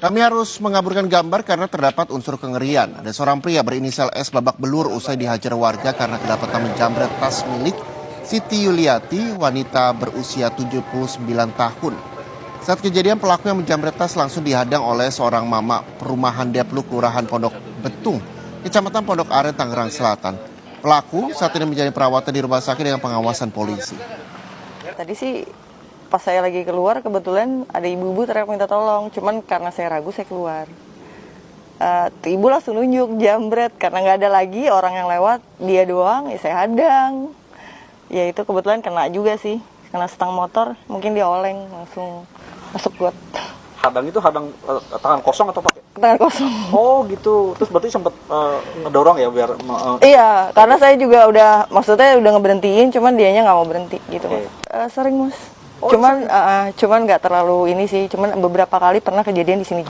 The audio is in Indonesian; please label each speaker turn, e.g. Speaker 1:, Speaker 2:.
Speaker 1: Kami harus mengaburkan gambar karena terdapat unsur kengerian. Ada seorang pria berinisial S babak belur usai dihajar warga karena kedapatan menjamret tas milik Siti Yuliati, wanita berusia 79 tahun. Saat kejadian, pelaku yang menjamret tas langsung dihadang oleh seorang mama perumahan Deplu, Kelurahan Pondok Betung, Kecamatan Pondok Aren, Tangerang Selatan. Pelaku saat ini menjalani perawatan di rumah sakit dengan pengawasan polisi.
Speaker 2: Tadi sih pas saya lagi keluar kebetulan ada ibu-ibu teriak minta tolong, cuman karena saya ragu saya keluar. Ibu langsung nunjuk jambret karena nggak ada lagi orang yang lewat, dia doang, ya saya hadang. Ya itu kebetulan kena juga sih, kena stang motor, mungkin dia oleng langsung masuk got.
Speaker 3: Hadang itu hadang tangan kosong atau pakai?
Speaker 2: Tangan kosong.
Speaker 3: Oh gitu, terus berarti sempat ngedorong ya biar?
Speaker 2: Iya, karena saya juga maksudnya udah ngeberhentiin, cuman dianya nggak mau berhenti gitu.
Speaker 3: Okay.
Speaker 2: Sering mas.
Speaker 3: Oh,
Speaker 2: Cuman nggak terlalu ini sih, cuman beberapa kali pernah kejadian di sini.